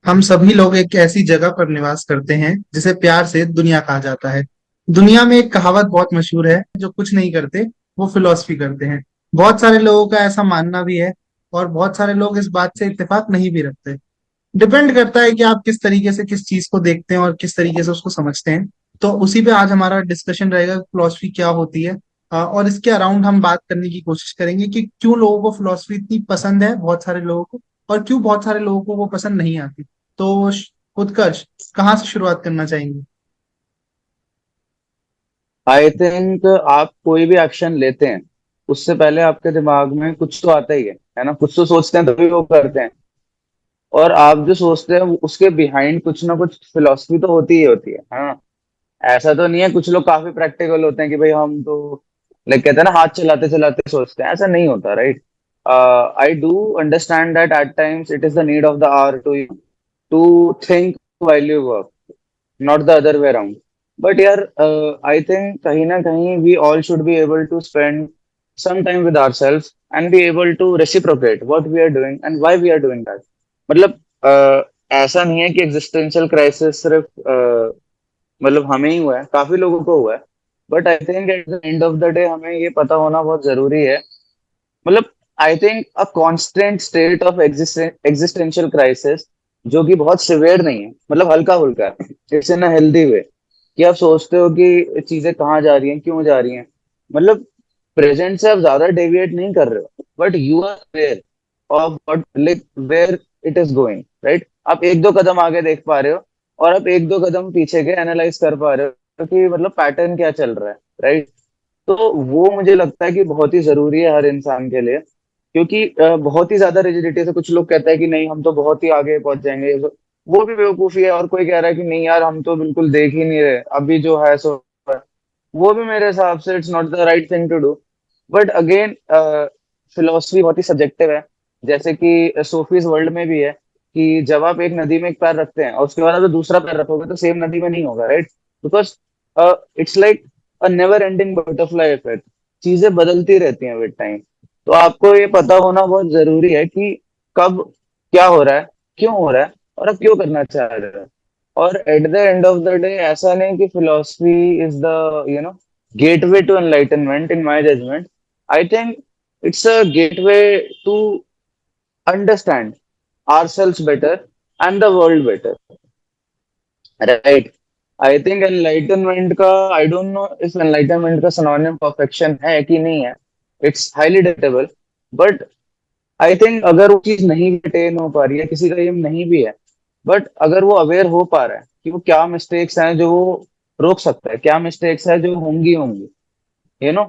हम सभी लोग एक ऐसी जगह पर निवास करते हैं जिसे प्यार से दुनिया कहा जाता है। दुनिया में एक कहावत बहुत मशहूर है, जो कुछ नहीं करते वो फिलॉसफी करते हैं। बहुत सारे लोगों का ऐसा मानना भी है, और बहुत सारे लोग इस बात से इत्तेफाक नहीं भी रखते। डिपेंड करता है कि आप किस तरीके से किस चीज को देखते हैं और किस तरीके से उसको समझते हैं। तो उसी पे आज हमारा डिस्कशन रहेगा, फिलॉसफी क्या होती है। और इसके अराउंड हम बात करने की कोशिश करेंगे कि क्यों लोगों को फिलॉसफी इतनी पसंद है, बहुत सारे लोगों को, और क्यों बहुत सारे लोगों को वो पसंद नहीं आती। तो उत्कर्ष, कहाँ से शुरुआत करना चाहेंगे? आई थिंक आप कोई भी एक्शन लेते हैं उससे पहले आपके दिमाग में कुछ तो आता ही है ना। कुछ तो सोचते हैं तभी वो करते हैं। और आप जो सोचते हैं उसके बिहाइंड कुछ ना कुछ फिलॉसफी तो होती ही होती है। हाँ, ऐसा तो नहीं है। कुछ लोग काफी प्रैक्टिकल होते हैं कि भाई हम तो लाइक कहते हैं ना, हाथ चलाते चलाते सोचते हैं। ऐसा नहीं होता, right? I do understand that at times it is the need of the hour to think while you work, not the other way around. But yeah, I think कहीं ना कहीं we all should be able to spend some time with ourselves and be able to reciprocate what we are doing and why we are doing that. मतलब ऐसा नहीं है कि existential crisis सिर्फ मतलब हमें ही हुआ है, काफी लोगों को हुआ है। But I think eight the end of the day हमें ये पता होना बहुत जरूरी है। मतलब I think a constant state of existential crisis जो कि बहुत सिवियर नहीं है, मतलब हल्का फुल्का है, it's in a healthy way. कि आप सोचते हो कि चीजें कहाँ जा रही हैं, क्यों जा रही हैं। मतलब प्रेजेंट से आप ज्यादा डेविएट नहीं कर रहे हो, but you are aware of what like where it is going, right? आप एक दो कदम आगे देख पा रहे हो और आप एक दो कदम पीछे के एनालाइज कर पा रहे हो कि मतलब पैटर्न क्या चल रहा है, राइट? तो वो मुझे लगता है कि बहुत ही जरूरी है हर इंसान के लिए। क्योंकि बहुत ही ज्यादा रिजिडिटी से कुछ लोग कहते हैं कि नहीं हम तो बहुत ही आगे पहुंच जाएंगे, वो भी बेवकूफी है। और कोई कह रहा है कि नहीं यार हम तो बिल्कुल देख ही नहीं रहे, अभी जो है सो है। वो भी मेरे हिसाब से it's not the right thing to do. But again philosophy बहुत ही सब्जेक्टिव है। जैसे कि सोफीज वर्ल्ड में भी है कि जब आप एक नदी में एक पैर रखते हैं और उसके बाद आप दूसरा पैर रखोगे तो सेम नदी में नहीं होगा, right? Because it's like a never ending butterfly effect. चीजें बदलती रहती हैं विद टाइम। तो आपको ये पता होना बहुत जरूरी है कि कब क्या हो रहा है, क्यों हो रहा है, और आप क्यों करना चाह रहे हो। और at the end of the day ऐसा नहीं कि philosophy is the gateway to enlightenment in my judgment. I think it's a gateway to understand ourselves better and the world better, right? I think enlightenment का, I don't know if enlightenment का synonym perfection है कि नहीं है। It's highly debatable. But I think अगर वो चीज नहीं भी अटेन हो पा रही है, किसी का एम नहीं भी है, बट अगर वो अवेयर हो पा रहा है कि वो क्या मिस्टेक्स हैं जो वो रोक सकता है, क्या मिस्टेक्स है जो होंगी होंगी, यू नो,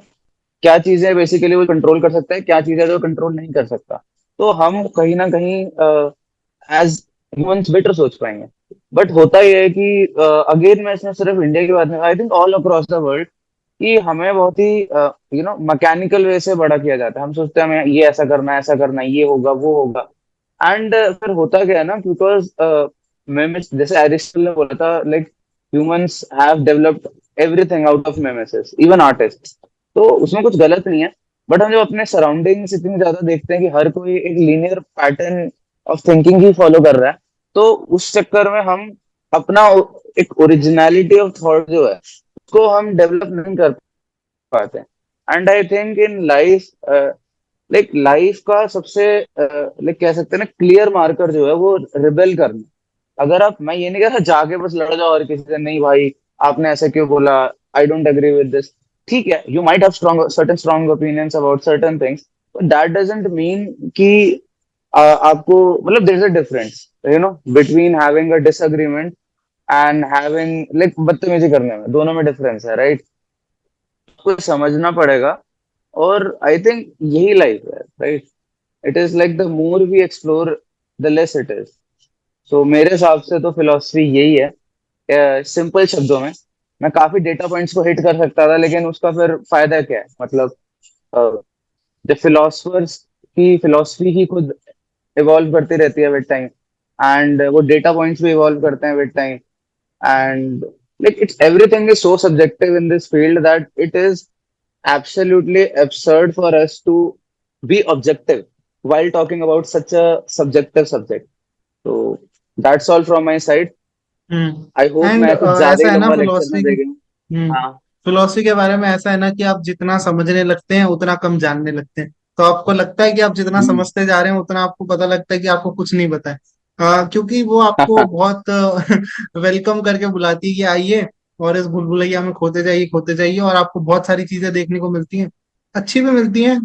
क्या चीजें बेसिकली वो कंट्रोल कर सकता है, क्या चीजें जो कंट्रोल नहीं कर सकता। तो हम कहीं ना कहीं एज ह्यूमंस बेटर सोच पाएंगे। बट होता ही है कि अगेन मैं इसमें सिर्फ इंडिया की बात नहीं, I think all across the world, कि हमें बहुत ही मैकेनिकल वे से बड़ा किया जाता है। हम सोचते हैं हमें ये ऐसा करना है, ऐसा करना है, ये होगा वो होगा। एंड फिर होता क्या है ना, बिकॉज मेमिस, जैसे एरिस्टल ने बोला था, like humans have developed everything out of mimesis, even artist. तो उसमें कुछ गलत नहीं है। बट हम जब अपने सराउंडिंग्स इतनी ज्यादा देखते हैं कि हर कोई एक linear pattern of thinking he follow कर रहा है, तो उस चक्कर में हम अपना एक ओरिजिनलिटी ऑफ थॉट जो है उसको हम डेवलप नहीं कर पाते हैं। And I think in life, like life का सबसे लाइक कह सकते हैं ना क्लियर मार्कर जो है वो रिबेल करना। अगर आप, मैं ये नहीं कह रहा जाके बस लड़ जाओ और किसी से, नहीं भाई आपने ऐसे क्यों बोला, I don't agree with this. ठीक है, you might have strong opinions about certain things, but that doesn't mean कि आपको, मतलब there is a difference between having a disagreement and having like बदतमीजी करने में, दोनों में डिफरेंस है, राइट? आपको समझना पड़ेगा। और आई थिंक यही लाइफ है, right? It is like the more we explore the less it is. So मेरे हिसाब से तो फिलोसफी यही है, सिंपल शब्दों में। मैं काफी डेटा पॉइंट्स को हिट कर सकता था, लेकिन उसका फिर फायदा क्या है? मतलब द फिलोसफर्स की फिलोसफी ही खुद इवॉल्व करती रहती है विद टाइम, एंड वो डेटा पॉइंट्स भी इवॉल्व करते हैं with time. And like it's everything is so subjective in this field that it is absolutely absurd for us to be objective while talking about such a subjective subject. So that's all from my side. I hope and मैं कुछ ज्यादा ऐसा ही है ना लंबा lecture ना philosophy दे गया हूँ। हम्म हाँ। फिलोसफी के बारे में ऐसा है ना कि आप जितना समझने लगते हैं उतना कम जानने लगते हैं। तो आपको लगता है कि आप जितना हम्म। समझते जा रहे हैं उतना आपको पता लगता है कि आपको कुछ नहीं पता है। क्योंकि वो आपको बहुत वेलकम करके बुलाती है कि आइए और इस भूल भुलैया में खोते जाइए, और आपको बहुत सारी चीजें देखने को मिलती हैं। अच्छी भी मिलती हैं,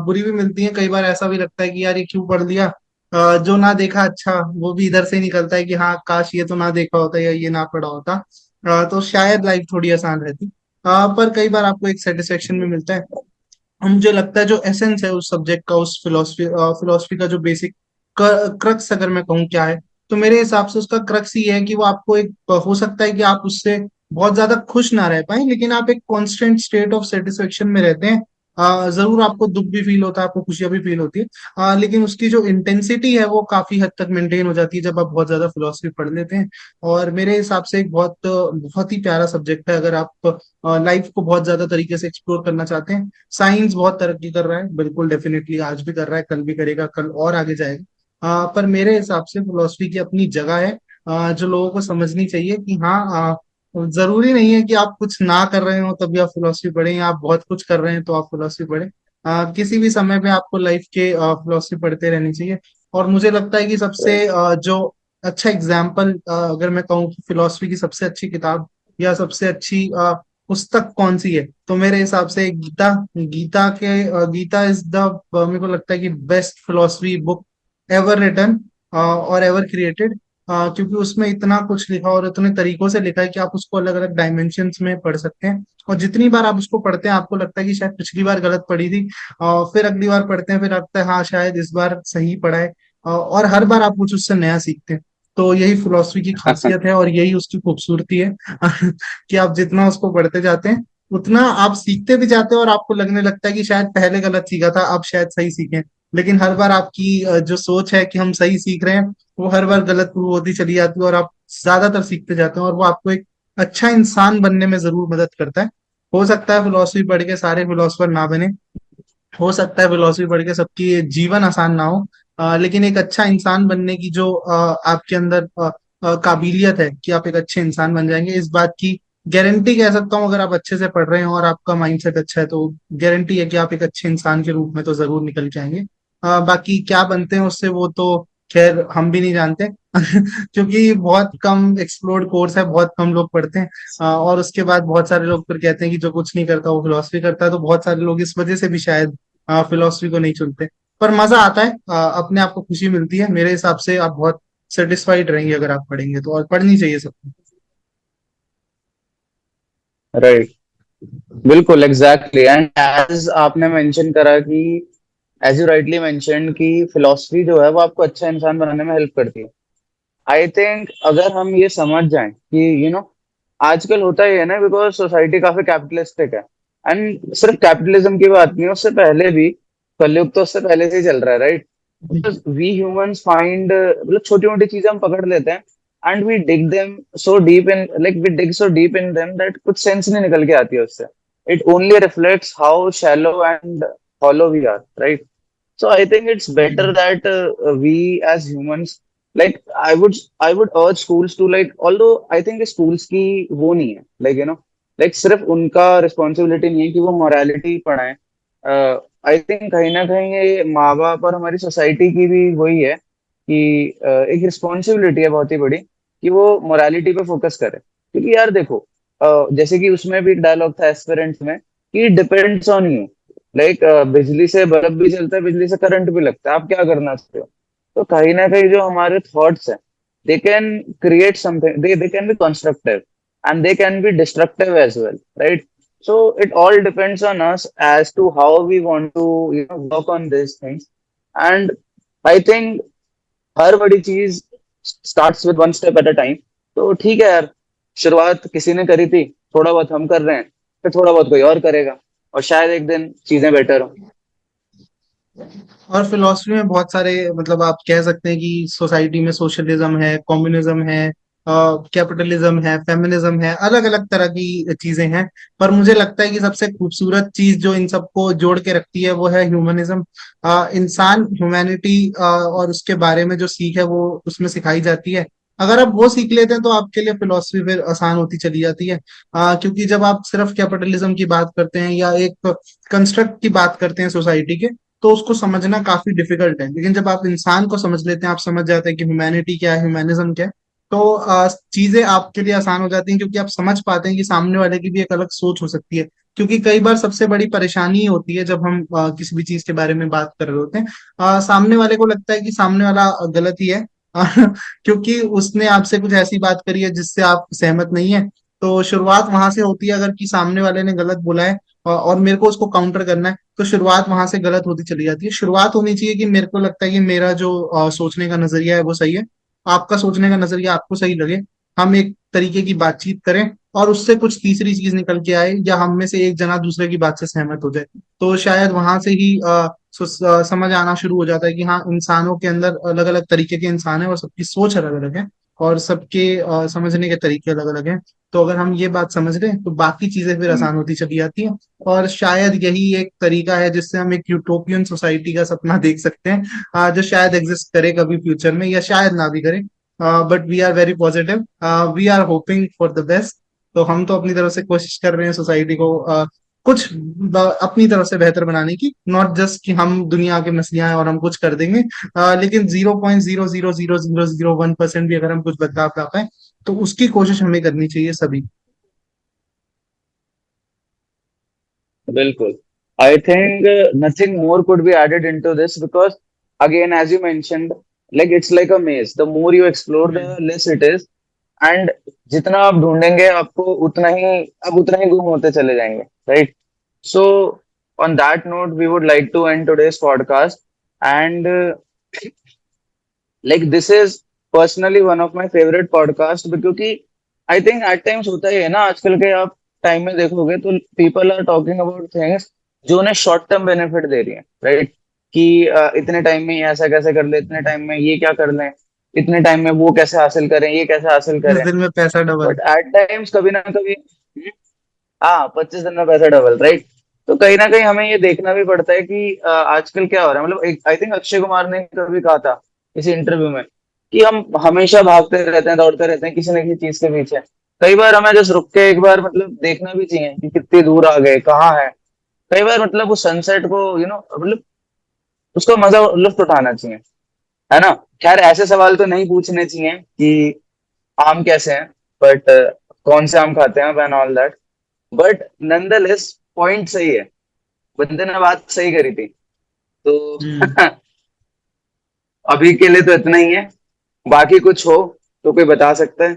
बुरी भी मिलती हैं। कई बार ऐसा भी लगता है कि यार ये क्यों पढ़ लिया। जो ना देखा अच्छा वो भी इधर से ही निकलता है कि हाँ काश ये तो ना देखा होता या ये ना पढ़ा होता। तो शायद लाइफ थोड़ी आसान रहती। पर कई बार आपको एक सेटिस्फेक्शन भी मिलता है। और मुझे लगता है जो एसेंस है उस सब्जेक्ट का, उस फिलोसफी का जो बेसिक क्रक्स अगर मैं कहूँ क्या है, तो मेरे हिसाब से उसका क्रक्स ही है कि वो आपको एक, हो सकता है कि आप उससे बहुत ज्यादा खुश ना रह पाए लेकिन आप एक कांस्टेंट स्टेट ऑफ सेटिस्फेक्शन में रहते हैं। जरूर आपको दुख भी फील होता है, आपको खुशियां भी फील होती है, लेकिन उसकी जो इंटेंसिटी है वो काफी हद तक मेंटेन हो जाती है जब आप बहुत ज्यादा फिलोसफी पढ़ लेते हैं। और मेरे हिसाब से एक बहुत बहुत ही प्यारा सब्जेक्ट है अगर आप लाइफ को बहुत ज्यादा तरीके से एक्सप्लोर करना चाहते हैं। साइंस बहुत तरक्की कर रहा है, बिल्कुल डेफिनेटली आज भी कर रहा है, कल भी करेगा, कल और आगे जाएगा। पर मेरे हिसाब से फिलोसफी की अपनी जगह है, जो लोगों को समझनी चाहिए कि हाँ, जरूरी नहीं है कि आप कुछ ना कर रहे हो तभी आप फिलोसफी पढ़ें, या आप बहुत कुछ कर रहे हैं तो आप फिलोसफी पढ़ें। किसी भी समय पे आपको लाइफ के फिलोसफी पढ़ते रहनी चाहिए। और मुझे लगता है कि सबसे राइट। जो अच्छा एग्जाम्पल अगर मैं कहूँ कि फिलोसफी की सबसे अच्छी किताब या सबसे अच्छी पुस्तक कौन सी है, तो मेरे हिसाब से गीता। गीता इज द, मेरे को लगता है कि best philosophy book ever written और एवर क्रिएटेड। क्योंकि उसमें इतना कुछ लिखा और इतने तरीकों से लिखा है कि आप उसको अलग अलग डायमेंशंस में पढ़ सकते हैं। और जितनी बार आप उसको पढ़ते हैं आपको लगता है कि शायद पिछली बार गलत पढ़ी थी, फिर अगली बार पढ़ते हैं फिर लगता है हाँ शायद इस बार सही पढ़ा है। और हर बार आप कुछ उससे नया सीखते हैं। तो यही फिलोसफी की खासियत है और यही उसकी खूबसूरती है कि आप जितना उसको पढ़ते जाते हैं उतना आप सीखते भी जाते हैं और आपको लगने लगता है कि शायद पहले गलत सीखा था अब शायद सही सीखें। लेकिन हर बार आपकी जो सोच है कि हम सही सीख रहे हैं वो हर बार गलत प्रूव होती चली जाती है, और आप ज्यादातर सीखते जाते हैं और वो आपको एक अच्छा इंसान बनने में जरूर मदद करता है। हो सकता है फिलोसफी पढ़ के सारे फिलोसफर ना बने, हो सकता है फिलोसफी पढ़ के सबकी जीवन आसान ना हो, लेकिन एक अच्छा इंसान बनने की जो आपके अंदर काबिलियत है कि आप एक अच्छे इंसान बन जाएंगे, इस बात की गारंटी कह सकता हूँ। अगर आप अच्छे से पढ़ रहे हैं और आपका माइंडसेट अच्छा है तो गारंटी है कि आप एक अच्छे इंसान के रूप में तो जरूर निकल के आएंगे। बाकी क्या बनते हैं उससे वो तो खैर हम भी नहीं जानते क्योंकि बहुत कम एक्सप्लोर्ड कोर्स है, बहुत कम लोग पढ़ते हैं। और उसके बाद बहुत सारे लोग फिर कहते हैं कि जो कुछ नहीं करता वो फिलोसफी करता है, तो बहुत सारे लोग इस वजह से भी शायद फिलोसफी को नहीं चुनते। पर मजा आता है, अपने आप को खुशी मिलती है। मेरे हिसाब से आप बहुत सेटिस्फाइड रहेंगे अगर आप पढ़ेंगे तो, और पढ़नी चाहिए सबको। राइट। बिल्कुल एग्जैक्टली। एंड एज आपने मेंशन करा कि एज यू राइटली मेंशन कि फिलोसफी जो है वो आपको अच्छा इंसान बनाने में हेल्प करती है। आई थिंक अगर हम ये समझ जाएं कि आजकल होता ही है ना, बिकॉज सोसाइटी काफी कैपिटलिस्टिक है। एंड सिर्फ कैपिटलिज्म की बात नहीं है, उससे पहले भी कलयुग तो उससे पहले से ही चल रहा है, राइट। वी ह्यूमंस फाइंड, मतलब छोटी मोटी चीजें हम पकड़ लेते हैं and we dig them so deep in, like we dig so deep in them that कुछ सेंस नहीं निकल के आती है उससे। It only reflects how shallow and hollow we are, right? So I think it's better that we as humans, like I would urge schools to, like, although I think schools की वो नहीं है, like सिर्फ उनका responsibility नहीं है कि वो morality पढ़ाएं। आई थिंक कहीं ना कहीं ये माँ बाप और हमारी सोसाइटी की भी वही है कि एक रिस्पॉन्सिबिलिटी है बहुत ही बड़ी कि वो मोरालिटी पे फोकस करे। क्योंकि यार देखो, जैसे कि उसमें भी एक डायलॉग था एस्पिरेंट्स में कि डिपेंड्स ऑन यू। लाइक बिजली से बल्ब भी जलता है, बिजली से करंट भी लगता है, आप क्या करना चाहते हो। तो कहीं ना कहीं जो हमारे थॉट्स हैं, they can create something, they can be constructive and they can be destructive as well, right? So it all depends on us as to how we want to work on these things. And I think हर बड़ी चीज starts with one step at a time। तो ठीक है यार, शुरुआत किसी ने करी थी, थोड़ा बहुत हम कर रहे हैं, फिर थोड़ा बहुत कोई और करेगा, और शायद एक दिन चीजें बेटर हो। और फिलोसफी में बहुत सारे, मतलब आप कह सकते हैं कि सोसाइटी में सोशलिज्म है, कम्युनिज्म है, कैपिटलिज्म है, फेमिनिज्म है, अलग अलग तरह की चीजें हैं। पर मुझे लगता है कि सबसे खूबसूरत चीज जो इन सबको जोड़ के रखती है वो है ह्यूमनिज्म। इंसान ह्यूमैनिटी और उसके बारे में जो सीख है वो उसमें सिखाई जाती है। अगर आप वो सीख लेते हैं तो आपके लिए फिलोसफी फिर आसान होती चली जाती है। क्योंकि जब आप सिर्फ कैपिटलिज्म की बात करते हैं या एक कंस्ट्रक्ट की बात करते हैं सोसाइटी के, तो उसको समझना काफी डिफिकल्ट है। लेकिन जब आप इंसान को समझ लेते हैं, आप समझ जाते हैं कि ह्यूमैनिटी क्या है, ह्यूमैनिज्म क्या है, तो चीजें आपके लिए आसान हो जाती हैं, क्योंकि आप समझ पाते हैं कि सामने वाले की भी एक अलग सोच हो सकती है। क्योंकि कई बार सबसे बड़ी परेशानी ही होती है जब हम किसी भी चीज के बारे में बात कर रहे होते हैं, सामने वाले को लगता है कि सामने वाला गलत ही है। क्योंकि उसने आपसे कुछ ऐसी बात करी है जिससे आप सहमत नहीं है। तो शुरुआत वहां से होती है, अगर कि सामने वाले ने गलत बोला है और मेरे को उसको काउंटर करना है, तो शुरुआत वहां से गलत होती चली जाती है। शुरुआत होनी चाहिए कि मेरे को लगता है कि मेरा जो सोचने का नजरिया है वो सही है, आपका सोचने का नजरिया आपको सही लगे, हम एक तरीके की बातचीत करें और उससे कुछ तीसरी चीज निकल के आए, या हम में से एक जना दूसरे की बात से सहमत हो जाए। तो शायद वहां से ही समझ आना शुरू हो जाता है कि हाँ, इंसानों के अंदर अलग अलग तरीके के इंसान है और सबकी सोच अलग अलग है, और सबके समझने के तरीके अलग अलग हैं। तो अगर हम ये बात समझ लें तो बाकी चीजें फिर हम्म। आसान होती चली जाती हैं। और शायद यही एक तरीका है जिससे हम एक यूटोपियन सोसाइटी का सपना देख सकते हैं, जो शायद एग्जिस्ट करे कभी फ्यूचर में, या शायद ना भी करे। But we are very positive, we are hoping for the best. तो हम तो अपनी तरफ से कोशिश कर रहे हैं सोसाइटी को कुछ अपनी तरफ से बेहतर बनाने की, नॉट जस्ट कि हम दुनिया के मसलियां हैं और हम कुछ कर देंगे। लेकिन 0.0000001% भी अगर हम कुछ बदलाव ला पाए, तो उसकी कोशिश हमें करनी चाहिए सभी। बिल्कुल। I think nothing more could be added into this because again as you mentioned, like it's like a maze, the more you explore the hmm. Less it is. And जितना आप ढूंढेंगे आपको उतना ही गुम होते चले जाएंगे, right? So on that note we would like to end today's podcast, and like this is personally one of my favorite podcast, क्योंकि आई थिंक एट टाइम्स होता ही है ना, आजकल के आप टाइम में देखोगे तो people are talking about things जो उन्हें शॉर्ट टर्म बेनिफिट दे रही है, राइट? कि इतने टाइम में ये ऐसा कैसे कर ले, इतने टाइम में ये क्या कर लें, इतने टाइम में वो कैसे हासिल करें, ये कैसे हासिल 20 करें। दिन में पैसा डबल। बट एट टाइम्स कभी ना कभी, हाँ, 25 दिन में पैसा डबल, राइट? तो कहीं ना कहीं हमें ये देखना भी पड़ता है कि आजकल क्या हो रहा है। मतलब आई थिंक अक्षय कुमार ने कभी कहा था किसी इंटरव्यू में कि हम हमेशा भागते रहते हैं, दौड़ते रहते हैं किसी न किसी चीज के पीछे। कई बार हमें जस्ट रुक के एक बार मतलब देखना भी चाहिए कि कितनी दूर आ गए, कहाँ है। कई बार मतलब उस सनसेट को मतलब उसका मजा लुत्फ उठाना चाहिए, है ना? खैर ऐसे सवाल तो नहीं पूछने चाहिए कि आम कैसे हैं, बट कौन से आम खाते हैं and all that. But nonetheless point सही है, बंदे ने बात सही करी थी। तो हम्म। अभी के लिए तो इतना ही है। बाकी कुछ हो तो कोई बता सकता है।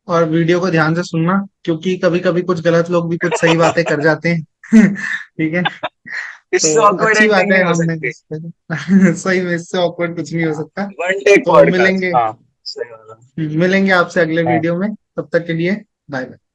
और वीडियो को ध्यान से सुनना, क्योंकि कभी कभी कुछ गलत लोग भी कुछ सही बातें कर जाते हैं। ठीक है। इससे तो ऑकवर्ड अच्छी बात एंडिंग है नहीं हो हमने सकती। सही में इससे ऑकवर्ड कुछ नहीं हो सकता। वन टेक तो पॉडकास्ट, मिलेंगे, हाँ। सही वाला। मिलेंगे आपसे अगले हाँ। वीडियो में। तब तक के लिए बाय बाय।